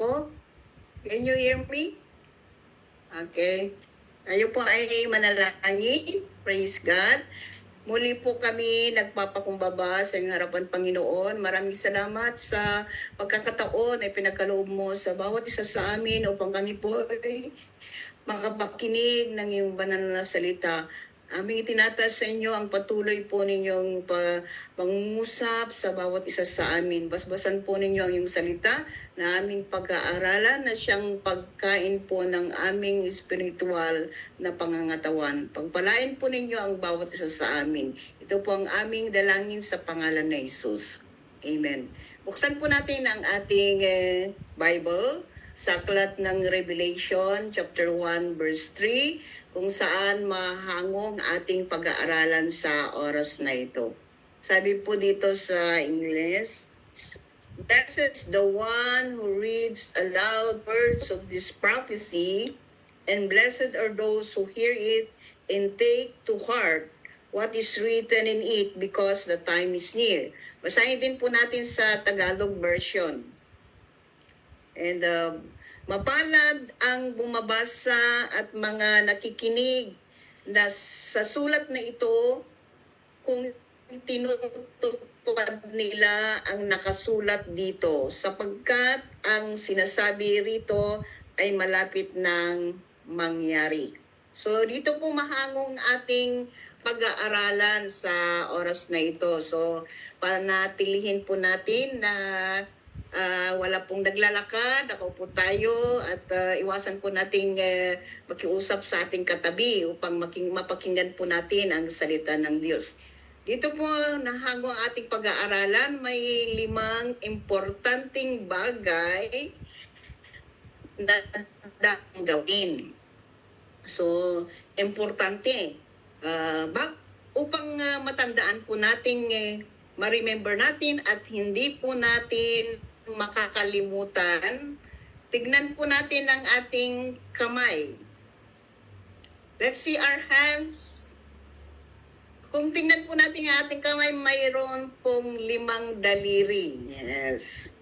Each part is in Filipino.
ako? Can you hear me? Okay. Tayo po ay manalangin. Praise God. Muli po kami nagpapakumbaba sa iyong harapan, Panginoon. Maraming salamat sa pagkakataon ay pinagkaloob mo sa bawat isa sa amin upang kami po ay makapakinig ng iyong banal na salita. Aming itinataas sa inyo ang patuloy po ninyong pangungusap sa bawat isa sa amin. Basbasan po ninyo ang iyong salita na aming pag-aaralan na siyang pagkain po ng aming espiritual na pangangatawan. Pagpalain po ninyo ang bawat isa sa amin. Ito po ang aming dalangin sa pangalan ni Jesus. Amen. Buksan po natin ang ating Bible sa aklat ng Revelation chapter 1 verse 3 kung saan mahangong ating pag-aaralan sa oras na ito. Sabi po dito sa English, "Blessed is the one who reads aloud words of this prophecy, and blessed are those who hear it and take to heart what is written in it, because the time is near." Basahin din po natin sa Tagalog version. And mapalad ang bumabasa at mga nakikinig na sa sulat na ito kung tinutupad nila ang nakasulat dito, sapagkat ang sinasabi rito ay malapit ng mangyari. So dito po mahangong ating pag-aaralan sa oras na ito. So panatilihin po natin na wala pong naglalakad, ako po tayo at iwasan po nating makiusap sa ating katabi upang mapakinggan po natin ang salita ng Diyos. Dito po nahango ang ating pag-aaralan, may 5 importanteng bagay na dapat gawin. So, importante. Upang matandaan po natin, ma-remember natin at hindi po natin makakalimutan, tignan po natin ang ating kamay. Let's see our hands. Kung tingnan po natin ang ating kamay, mayroon pong 5 daliri. Yes.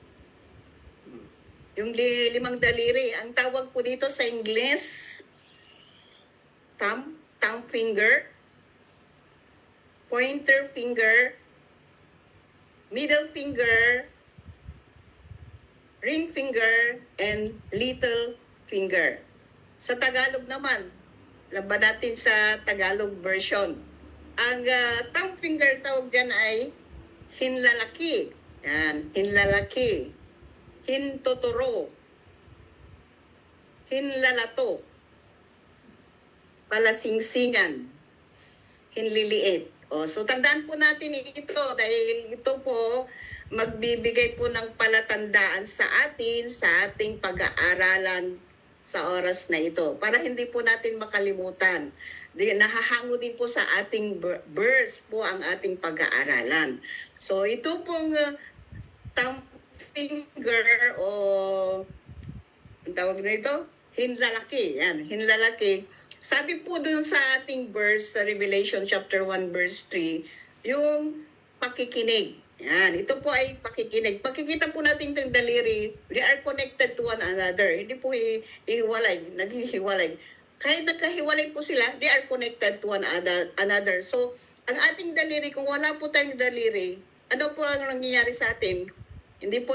Yung 5 daliri, ang tawag po dito sa English, thumb finger, pointer finger, middle finger, ring finger, and little finger. Sa Tagalog naman, laban natin sa Tagalog version. Ang thumb finger tawag dyan ay hinlalaki. Yan, hinlalaki. Hintuturo. Hinlalato. Palasingsingan. Hinliliit. So tandaan po natin ito dahil ito po magbibigay po ng palatandaan sa atin sa ating pag-aaralan sa oras na ito para hindi po natin makalimutan. Nahahango din po sa ating verse po ang ating pag-aaralan. So ito pong thumb finger o ang tawag na ito, hinlalaki. Yan, hinlalaki. Sabi po dun sa ating verse sa Revelation chapter 1 verse 3, yung pakikinig. Yan, ito po ay pakikinig. Pakikita po natin itong daliri, they are connected to one another. Hindi po ihiwalay, naghihiwalay. Kahit nagkahiwalay po sila, they are connected to one another. So, ang ating daliri, kung wala po tayong daliri, ano po ang nangyayari sa atin? Hindi po,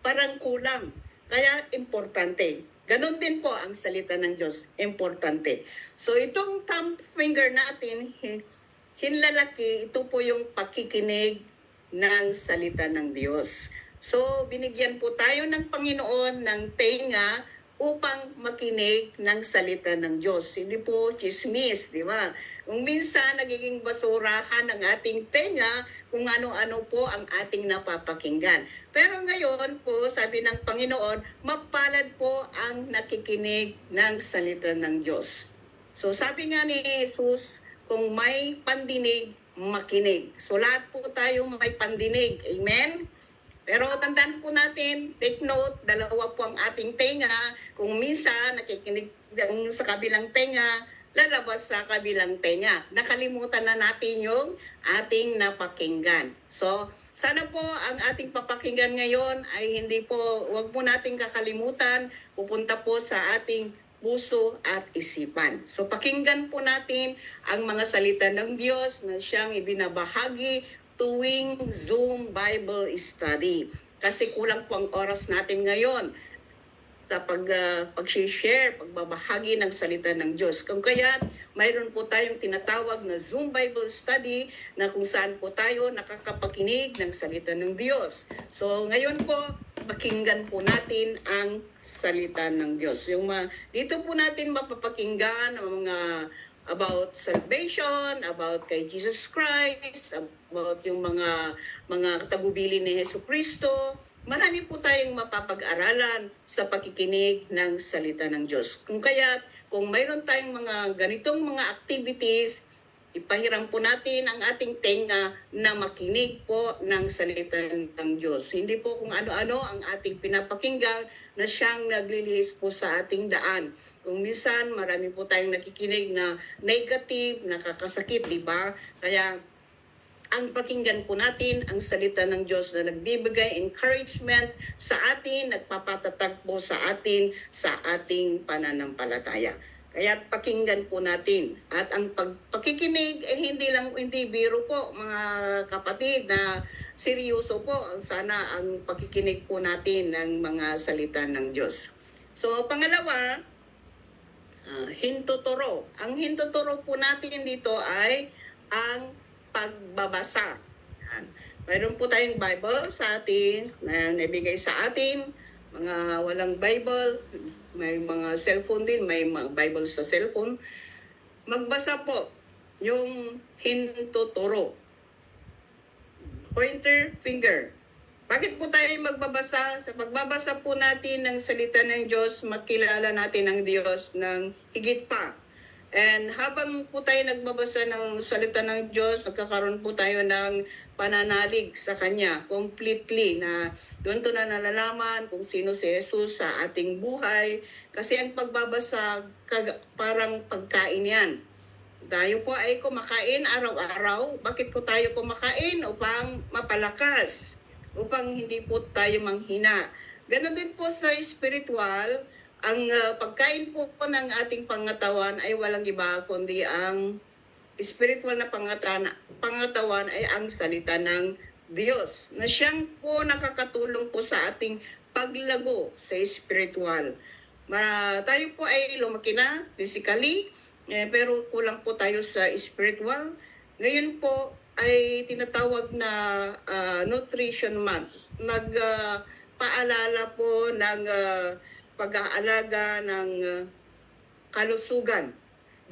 parang kulang. Kaya importante. Ganon din po ang salita ng Diyos. Importante. So itong thumb finger natin, hinlalaki, ito po yung pakikinig ng salita ng Diyos. So binigyan po tayo ng Panginoon ng tenga upang makinig ng salita ng Diyos. Hindi po chismis, di ba? Kung minsan nagiging basurahan ang ating tenga kung ano-ano po ang ating napapakinggan. Pero ngayon po, sabi ng Panginoon, mapalad po ang nakikinig ng salita ng Diyos. So sabi nga ni Jesus, kung may pandinig, makinig. So lahat po tayo may pandinig. Amen? Pero tandaan po natin, take note, 2 po ang ating tenga. Kung minsan nakikinig sa kabilang tenga, lalabas sa kabilang tenga. Nakalimutan na natin yung ating napakinggan. So, sana po ang ating papakinggan ngayon ay hindi po, wag po nating kakalimutan, pupunta po sa ating puso at isipan. So, pakinggan po natin ang mga salita ng Diyos na siyang ibinabahagi tuwing Zoom Bible Study. Kasi kulang po ang oras natin ngayon sa pag-share, pagbabahagi ng salita ng Diyos. Kung kaya, mayroon po tayong tinatawag na Zoom Bible Study na kung saan po tayo nakakapakinig ng salita ng Diyos. So ngayon po, pakinggan po natin ang salita ng Diyos. Dito po natin mapapakinggan ang mga about salvation, about kay Jesus Christ, about yung mga tagubilin ni Jesucristo. Marami po tayong mapapag-aralan sa pakikinig ng salita ng Diyos. Kung mayroon tayong mga ganitong mga activities, ipahiram po natin ang ating tenga na makinig po ng salita ng Diyos. Hindi po kung ano-ano ang ating pinapakinggan na siyang naglilihis po sa ating daan. Kung minsan, marami po tayong nakikinig na negative, nakakasakit, di ba? Kaya ang pakinggan po natin ang salita ng Diyos na nagbibigay encouragement sa atin, nagpapatatag po sa atin sa ating pananampalataya. Kaya pakinggan po natin. At ang pagpakikinig hindi biro po mga kapatid, na seryoso po sana ang pakikinig po natin ng mga salita ng Diyos. So pangalawa, hintuturo. Ang hintuturo po natin dito ay ang pagbabasa. Mayroon po tayong Bible sa atin na nabigay sa atin. Mga walang Bible, may mga cellphone din, may mga Bible sa cellphone. Magbasa po yung hintuturo. Pointer, finger. Bakit po tayo magbabasa? Sa pagbabasa po natin ng salita ng Diyos, makilala natin ang Diyos ng higit pa. And habang po tayo nagbabasa ng salita ng Diyos, nagkakaroon po tayo ng pananalig sa Kanya completely, na doon to na nalalaman kung sino si Jesus sa ating buhay. Kasi ang pagbabasa, parang pagkain yan. Tayo po ay kumakain araw-araw. Bakit po tayo kumakain? Upang mapalakas, upang hindi po tayo manghina. Ganon din po sa spiritual. Ang pagkain po ng ating pangatawan ay walang iba kundi ang spiritual na pangatawan ay ang salita ng Diyos, na siyang po nakakatulong po sa ating paglago sa spiritual. Tayo po ay lumaki na physically, pero kulang po tayo sa spiritual. Ngayon po ay tinatawag na Nutrition Month. Nagpaalala po ng pag-aalaga ng kalusugan.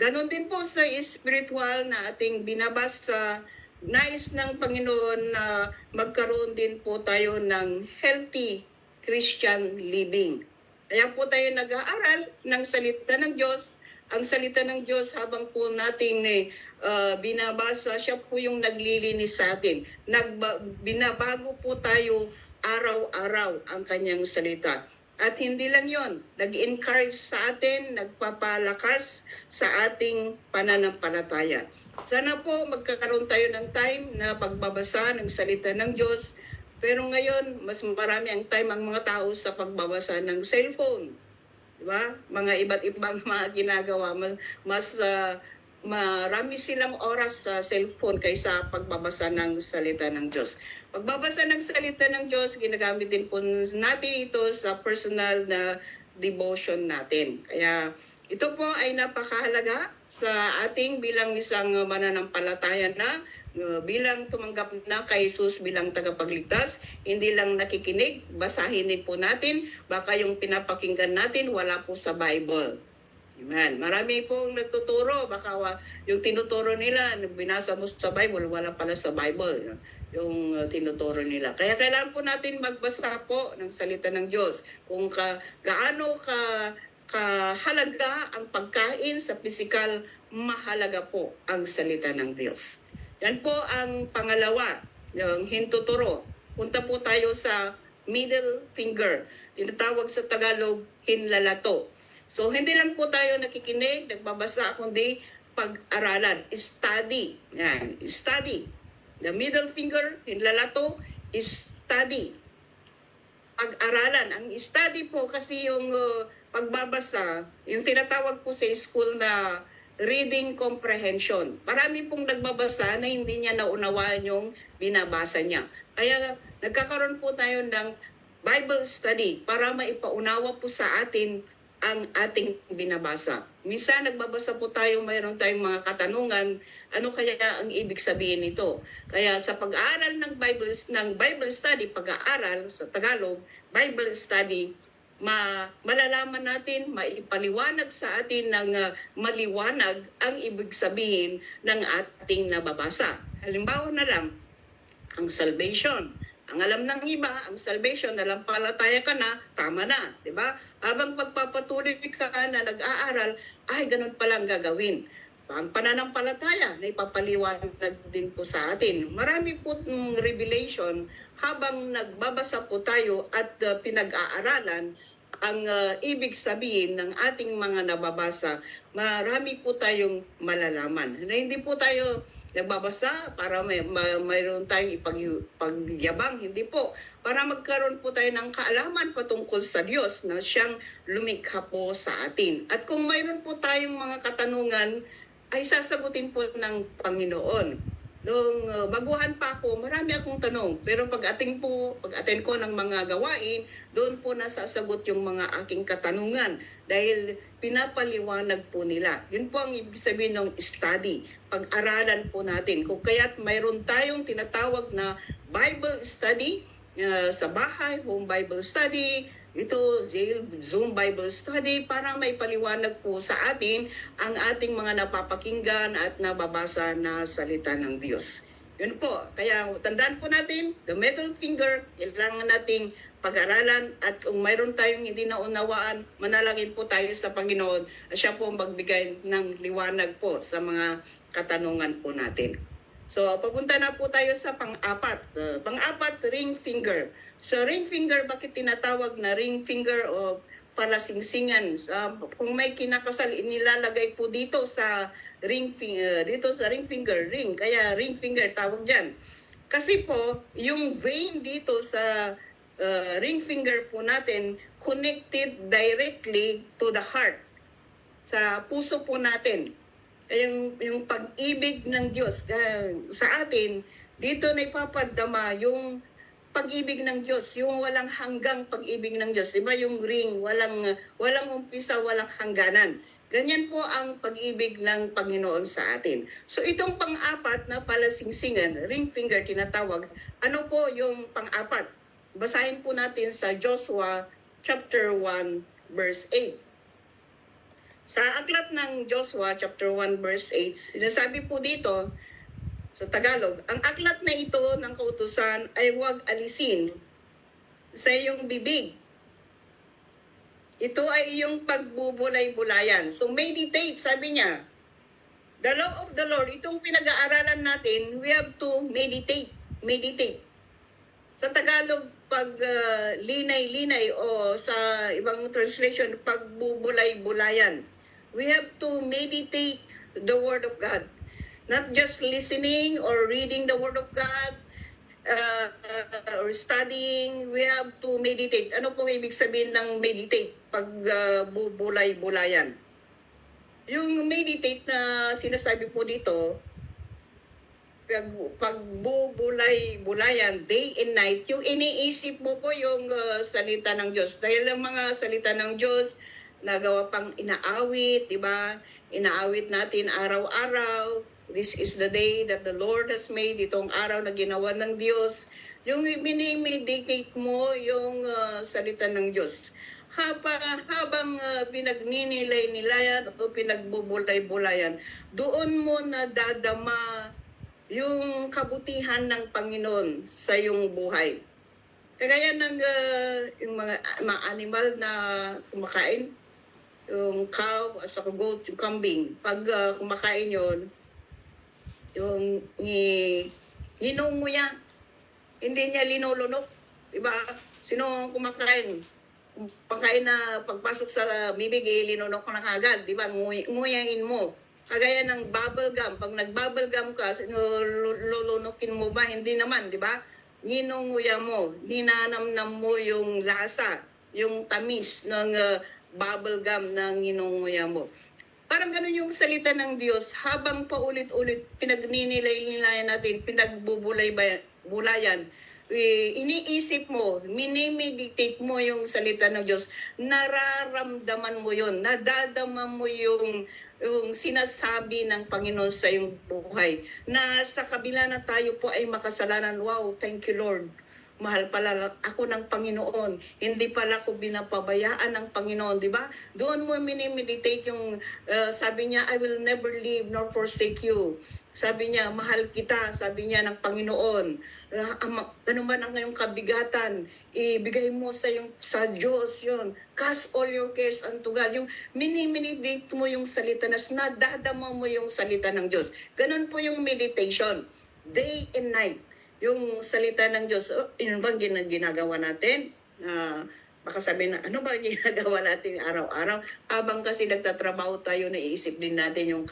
Ganon din po sa spiritual na ating binabasa. Nais ng Panginoon na magkaroon din po tayo ng healthy Christian living. Kaya po tayo nag-aaral ng salita ng Diyos. Ang salita ng Diyos, habang po natin binabasa, siya po yung naglilinis sa atin. Binabago po tayo araw-araw ang kanyang salita. At hindi lang yon, nag-encourage sa atin, nagpapalakas sa ating pananampalataya. Sana po magkakaroon tayo ng time na pagbabasa ng salita ng Diyos. Pero ngayon, mas marami ang time ang mga tao sa pagbabasa ng cellphone. Diba? Mga iba't ibang mga ginagawa. Marami silang oras sa cellphone kaysa pagbabasa ng salita ng Diyos. Pagbabasa ng salita ng Diyos, ginagamit din po natin ito sa personal na devotion natin. Kaya ito po ay napakahalaga sa ating bilang isang mananampalataya na bilang tumanggap na kay Jesus bilang tagapagligtas. Hindi lang nakikinig, basahin din po natin. Baka yung pinapakinggan natin wala po sa Bible. Amen. Marami pong nagtuturo, baka yung tinuturo nila, binasa mo sa Bible, wala pala sa Bible yung tinuturo nila. Kaya kailangan po natin magbasa po ng salita ng Diyos. Kung gaano kahalaga ang pagkain sa physical, mahalaga po ang salita ng Diyos. Yan po ang pangalawa, yung hintuturo. Punta po tayo sa middle finger. Tinatawag sa Tagalog, hinlalato. So hindi lang po tayo nakikinig, nagbabasa, kundi pag-aralan, study. Yan, study. The middle finger, hinlalato, is study. Pag-aralan. Ang study po kasi yung pagbabasa, yung tinatawag po sa school na reading comprehension. Marami pong nagbabasa na hindi niya naunawaan yung binabasa niya. Kaya nagkakaroon po tayo ng Bible study para maipaunawa po sa atin ang ating binabasa. Minsan nagbabasa po tayo, mayroon tayong mga katanungan, ano kaya ang ibig sabihin nito? Kaya sa pag-aaral ng Bible study, pag-aaral sa Tagalog, Bible study, malalaman natin, maipaliwanag sa atin ng maliwanag ang ibig sabihin ng ating nababasa. Halimbawa na lang, ang salvation. Ang alam ng iba, ang salvation, nalampalataya ka na, tama na, di ba? Habang pagpapatuloy ka na nag-aaral, ay, ganun palang gagawin. Ang pananampalataya na ipapaliwanag din po sa atin. Marami po revelation habang nagbabasa po tayo at pinag-aaralan ang ibig sabihin ng ating mga nababasa, marami po tayong malalaman. Na hindi po tayo nagbabasa para mayroon tayong ipagyabang, hindi po. Para magkaroon po tayo ng kaalaman patungkol sa Diyos na siyang lumikha po sa atin. At kung mayroon po tayong mga katanungan, ay sasagutin po ng Panginoon. Nung baguhan pa ako, marami akong tanong. Pero pag-attend ko ng mga gawain, doon po nasasagot yung mga aking katanungan. Dahil pinapaliwanag po nila. Yun po ang ibig sabihin ng study. Pag-aralan po natin. Kung kaya't mayroon tayong tinatawag na Bible study, sa bahay, home Bible study, ito, Zoom Bible study, para may paliwanag po sa atin ang ating mga napapakinggan at nababasa na salita ng Diyos. Yun po. Kaya tandaan po natin, the middle finger, kailangan nating pag-aralan, at kung mayroon tayong hindi naunawaan, manalangin po tayo sa Panginoon at siya po ang magbigay ng liwanag po sa mga katanungan po natin. So, papunta na po tayo sa pang-apat. Pang-apat, ring finger. So, ring finger, bakit tinatawag na ring finger o palasingsingan? Kung may kinakasal, inilalagay po dito sa ring finger, ring. Kaya ring finger tawag dyan. Kasi po, yung vein dito sa ring finger po natin, connected directly to the heart. Sa puso po natin. Yung pag-ibig ng Diyos sa atin, dito na ipapadama yung pag-ibig ng Diyos, yung walang hanggang pag-ibig ng Diyos. Diba yung ring, walang umpisa, walang hangganan. Ganyan po ang pag-ibig ng Panginoon sa atin. So itong pang-apat na palasingsingan, ring finger tinatawag, ano po yung pang-apat? Basahin po natin sa Joshua chapter 1 verse 8. Sa aklat ng Joshua chapter 1 verse 8, sinasabi po dito sa Tagalog, ang aklat na ito ng kautusan ay huwag alisin sa iyong bibig. Ito ay iyong pagbubulay-bulayan. So meditate, sabi niya. The law of the Lord, itong pinag-aaralan natin, we have to meditate. Meditate. Sa Tagalog, pag linay-linay o sa ibang translation, pagbubulay-bulayan. We have to meditate the Word of God. Not just listening or reading the Word of God or studying. We have to meditate. Ano pong ibig sabihin ng meditate? Pagbubulay-bulayan. Yung meditate na sinasabi po dito, pagbubulay-bulayan, day and night, yung iniisip mo po yung salita ng Diyos. Dahil ang mga salita ng Diyos, nagawa pang inaawit, di ba? Inaawit natin araw-araw. This is the day that the Lord has made. Itong araw na ginawa ng Diyos. Yung minimeditate mo yung salita ng Diyos. Habang pinagninilay-nilayan o pinagbubulay-bulayan, doon mo nadadama yung kabutihan ng Panginoon sa iyong buhay. Kagaya ng yung mga animal na kumakain, yung cow, saka goat, yung kambing, pag kumakain yon, yung hinong mo yan, hindi niya linulunok. Diba? Sino kumakain? pagkain na pagpasok sa bibig, linunok ko na kagad, di ba? Nguyain mo. Kagaya ng bubble gum. Pag nag-bubble gum ka, lulunukin mo ba? Hindi naman, di ba? Ninunguya mo. Ninanamnam mo yung lasa, yung tamis ng bubble gum na ninunguya mo. Parang ganun yung salita ng Diyos, habang paulit-ulit pinagninilay-nilayan natin, pinagbubulay-bulayan, iniisip mo, minimeditate mo yung salita ng Diyos, nararamdaman mo yon, nadadama mo yung sinasabi ng Panginoon sa iyong buhay, na sa kabila na tayo po ay makasalanan, wow, thank you Lord. Mahal pala ako ng Panginoon. Hindi pala ako binapabayaan ng Panginoon, di ba? Doon mo minimeditate yung sabi niya, I will never leave nor forsake you. Sabi niya, mahal kita, sabi niya ng Panginoon. Ano man ang ngayong kabigatan, ibigay mo sa Diyos yon. Cast all your cares unto God. Yung minimeditate mo yung salita, nadadama mo yung salita ng Diyos. Ganun po yung meditation. Day and night. Yung salita ng Diyos, yun bang ginagawa natin? Baka sabihin na, ano ba ginagawa natin araw-araw? Habang kasi nagtatrabaho tayo, naiisip din natin yung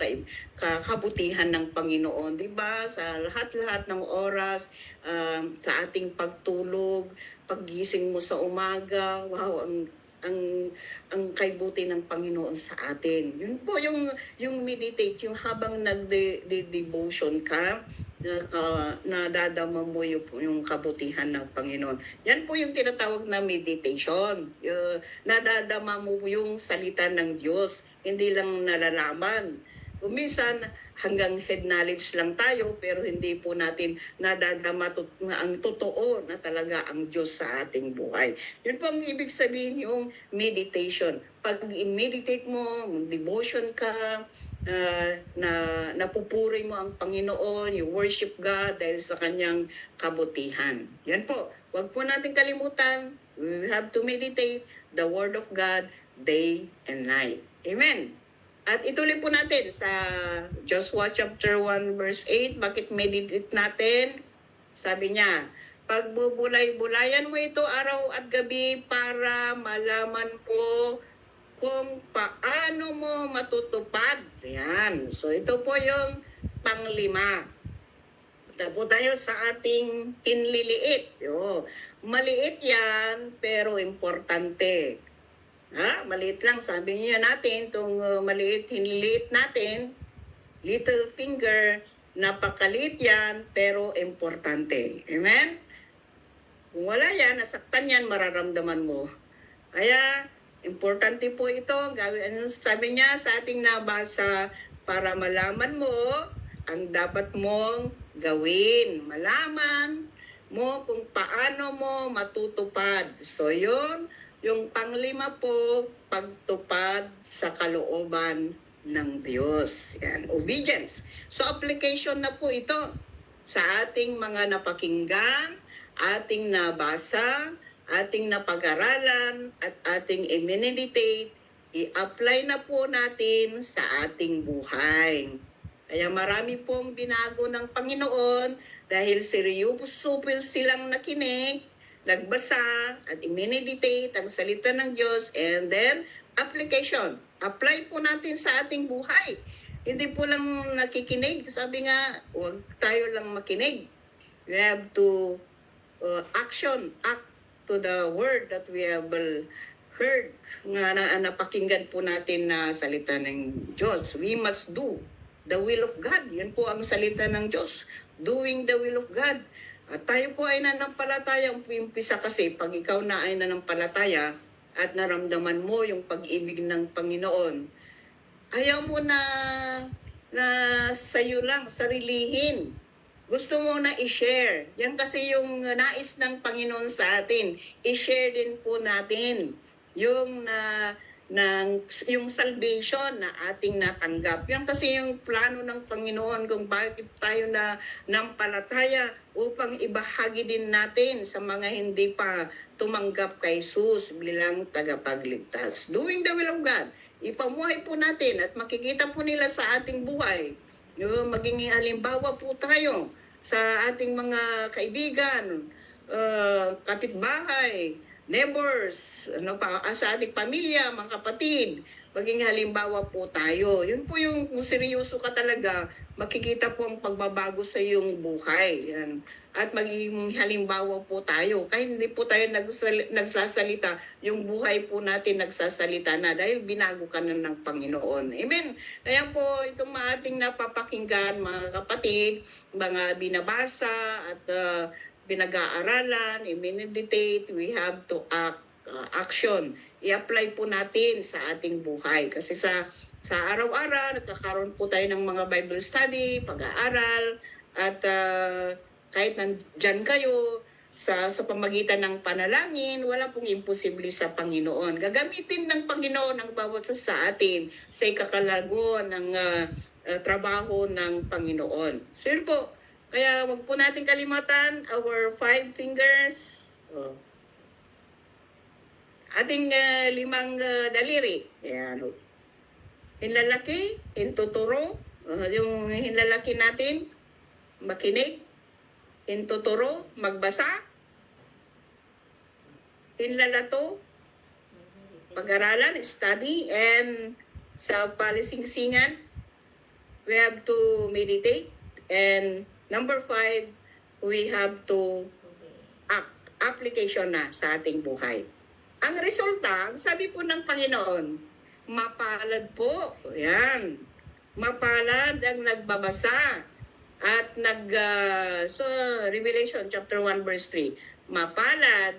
kabutihan ng Panginoon. Diba? Sa lahat-lahat ng oras, sa ating pagtulog, paggising mo sa umaga, wow, ang kaibuti ng Panginoon sa atin. Yun po yung meditate, yung habang nagde-devotion ka, nadadama mo yung kabutihan ng Panginoon. Yan po yung tinatawag na meditation. Nadadama mo yung salita ng Diyos, hindi lang nalalaman. Minsan, hanggang head knowledge lang tayo, pero hindi po natin nadadama ang totoo na talaga ang Diyos sa ating buhay. Yun po ang ibig sabihin yung meditation. Pag i-meditate mo, devotion ka, napupuri mo ang Panginoon, you worship God dahil sa kanyang kabutihan. Yan po. Huwag po natin kalimutan, we have to meditate the Word of God day and night. Amen. At ituloy po natin sa Joshua chapter 1 verse 8. Bakit meditate natin? Sabi niya, pagbubulay-bulayan mo ito araw at gabi para malaman po kung paano mo matutupad. Yan. So ito po yung panglima. Punta po tayo sa ating pinliliit. Maliit yan pero importante. Maliit lang, sabi niya natin, itong maliit, hiniliit natin, little finger, napakaliit yan, pero importante. Amen? Kung wala yan, nasaktan yan, mararamdaman mo. Kaya, importante po ito, sabi niya sa ating nabasa, para malaman mo ang dapat mong gawin. Malaman mo kung paano mo matutupad. So, yun, yung panglima po, pagtupad sa kalooban ng Diyos. Yan, obedience. So application na po ito sa ating mga napakinggan, ating nabasa, ating napag-aralan, at ating i-meditate, i-apply na po natin sa ating buhay. Kaya marami pong binago ng Panginoon dahil seryoso silang nakinig, nagbasa at i-meditate ang salita ng Diyos, and then application. Apply po natin sa ating buhay. Hindi po lang nakikinig. Sabi nga, huwag tayo lang makinig. We have to act to the word that we have heard. Napakinggan po natin na salita ng Diyos. We must do the will of God. Yan po ang salita ng Diyos. Doing the will of God. At tayo po ay nanampalataya. Ang umpisa kasi, pag ikaw na ay nanampalataya at naramdaman mo yung pag-ibig ng Panginoon, ayaw mo na sa'yo lang, sarilihin. Gusto mo na i-share. Yan kasi yung nais ng Panginoon sa atin. I-share din po natin yung yung salvation na ating natanggap. Yan kasi yung plano ng Panginoon kung bakit tayo na nampalataya, upang ibahagi din natin sa mga hindi pa tumanggap kay Jesus bilang tagapagligtas. Doing the will of God. Ipamuhay po natin at makikita po nila sa ating buhay. Maging halimbawa po tayo sa ating mga kaibigan, kapitbahay, neighbors, sa ating pamilya, mga kapatid, maging halimbawa po tayo. Yun po yung kung seryoso ka talaga, makikita po ang pagbabago sa iyong buhay. Yan. At maging halimbawa po tayo. Kahit hindi po tayo nagsasalita, yung buhay po natin nagsasalita na dahil binago ka na ng Panginoon. Amen. Kaya po itong ating napapakinggan, mga kapatid, mga binabasa at pinag-aaralan, i-meditate, we have to action. I-apply po natin sa ating buhay. Kasi sa araw-araw, nagkakaroon po tayo ng mga Bible study, pag-aaral, at kahit nandyan kayo, sa pamagitan ng panalangin, wala pong imposible sa Panginoon. Gagamitin ng Panginoon ang bawat sa atin sa ikakalago ng trabaho ng Panginoon. So yun po, kaya wag po natin kalimatan our 5 fingers. Ating 5 daliri. Ayan. Hinlalaki, hintuturo. Yung hinlalaki natin, makinig. Hintuturo, magbasa. Hinlalato, pag-aralan, study. And sa palisingsingan, we have to meditate. And number 5, we have to application na sa ating buhay. Ang resulta, sabi po ng Panginoon, mapalad po. Yan. Mapalad ang nagbabasa. At so Revelation chapter 1 verse 3, mapalad,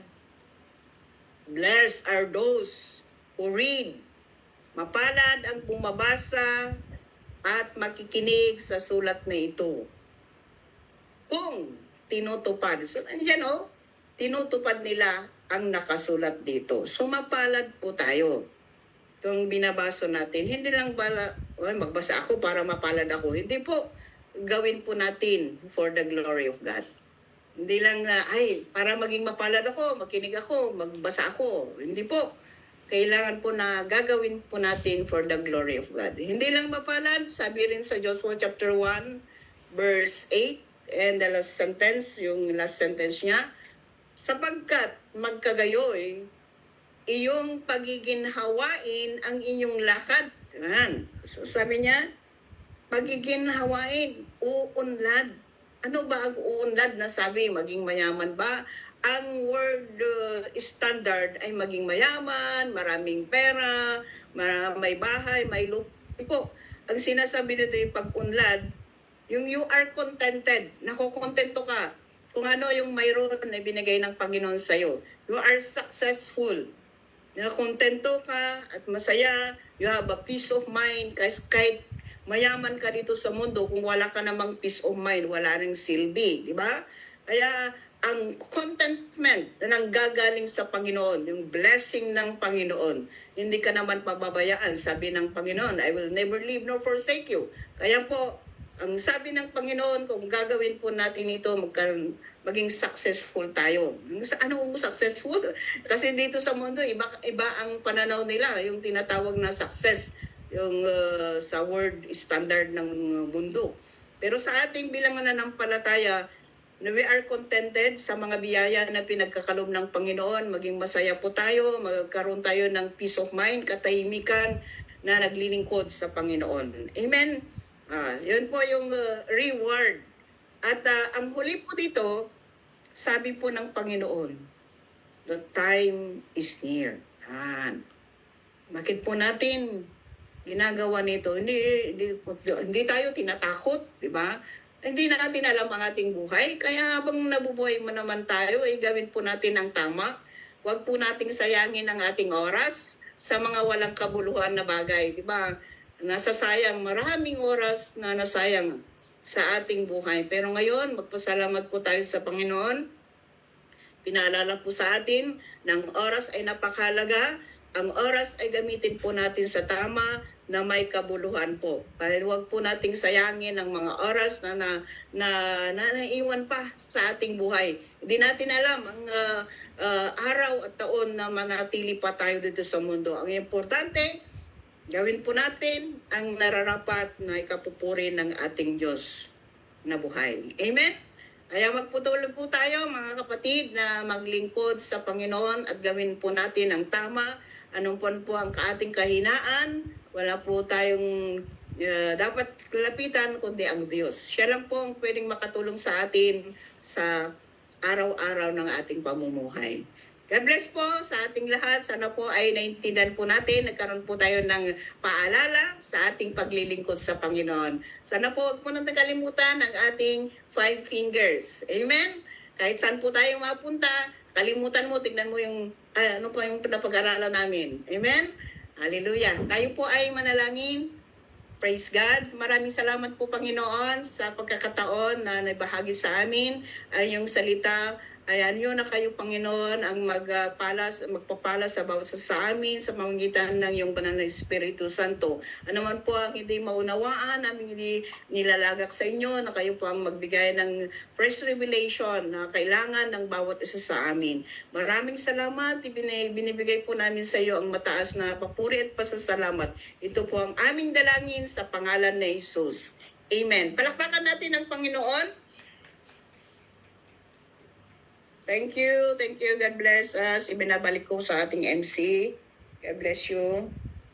blessed are those who read. Mapalad ang bumabasa at makikinig sa sulat na ito. Kung tinutupad. So, nandiyan tinutupad nila ang nakasulat dito. So, mapalad po tayo. Itong binabasa natin, hindi lang magbasa ako para mapalad ako. Hindi po. Gawin po natin for the glory of God. Hindi lang, para maging mapalad ako, makinig ako, magbasa ako. Hindi po. Kailangan po na gagawin po natin for the glory of God. Hindi lang mapalad, sabi rin sa Joshua chapter 1, verse 8, and the last sentence, yung last sentence niya, sapagkat magkagayoy, iyong pagiginhawain ang inyong lakad. Yan. So sabi niya, pagiginhawain, uunlad. Ano ba ang uunlad na sabi? Maging mayaman ba? Ang word standard ay maging mayaman, maraming pera, may bahay, may lupa po. Ang sinasabi nito yung pag-unlad, yung you are contented, nakokontento ka. Kung ano yung mayroon na binigay ng Panginoon sa'yo. You are successful. Nakontento ka at masaya. You have a peace of mind. Kahit mayaman ka dito sa mundo, kung wala ka namang peace of mind, wala nang silbi. Di ba? Kaya ang contentment na nanggagaling sa Panginoon, yung blessing ng Panginoon, hindi ka naman pababayaan. Sabi ng Panginoon, I will never leave nor forsake you. Kaya po, ang sabi ng Panginoon, kung gagawin po natin ito, maging successful tayo. Ano kung successful? Kasi dito sa mundo, iba ang pananaw nila, yung tinatawag na success, yung sa word standard ng mundo. Pero sa ating bilang mananampalataya, we are contented sa mga biyaya na pinagkakalob ng Panginoon. Maging masaya po tayo, magkaroon tayo ng peace of mind, katahimikan na naglilingkod sa Panginoon. Amen? Yun po yung reward. At ang huli po dito, sabi po ng Panginoon, the time is near. Bakit po natin ginagawa nito? Hindi tayo tinatakot, di ba? Hindi na natin alam ang ating buhay. Kaya habang nabubuhay mo naman tayo, gawin po natin ang tama. Huwag po nating sayangin ang ating oras sa mga walang kabuluhan na bagay. Di ba? Nasasayang, maraming oras na nasayang sa ating buhay. Pero ngayon, magpasalamat po tayo sa Panginoon. Pinaalala po sa atin ng oras ay napakahalaga. Ang oras ay gamitin po natin sa tama na may kabuluhan po. Dahil huwag po nating sayangin ang mga oras na naiwan pa sa ating buhay. Hindi natin alam ang araw at taon na manatili pa tayo dito sa mundo. Ang importante, gawin po natin ang nararapat na ikapupuri ng ating Diyos na buhay. Amen? Kaya magputulog po tayo mga kapatid na maglingkod sa Panginoon at gawin po natin ang tama. Anong po ang ating kahinaan, wala po tayong dapat lapitan kundi ang Diyos. Siya lang po ang pwedeng makatulong sa atin sa araw-araw ng ating pamumuhay. God bless po sa ating lahat. Sana po ay naintindihan po natin. Nagkaroon po tayo ng paalala sa ating paglilingkod sa Panginoon. Sana po huwag po nang nakalimutan ang ating 5 fingers. Amen? Kahit saan po tayo mapunta, kalimutan mo, tignan mo yung ano po yung napag-aralan namin. Amen? Hallelujah. Tayo po ay manalangin. Praise God. Maraming salamat po Panginoon sa pagkakataon na naibahagi sa amin ay yung salita. Ayan yun na kayo Panginoon ang magpapala sa bawat sa amin sa pamamagitan ng iyong banal na Espiritu Santo. Ano man po ang hindi maunawaan, namin hindi nilalagak sa inyo na kayo po ang magbigay ng fresh revelation na kailangan ng bawat isa sa amin. Maraming salamat. Binibigay po namin sa iyo ang mataas na papuri at pasasalamat. Ito po ang aming dalangin sa pangalan ni Jesus. Amen. Palakpakan natin ang Panginoon. Thank you. God bless us. Ibinabalik ko sa ating MC. God bless you.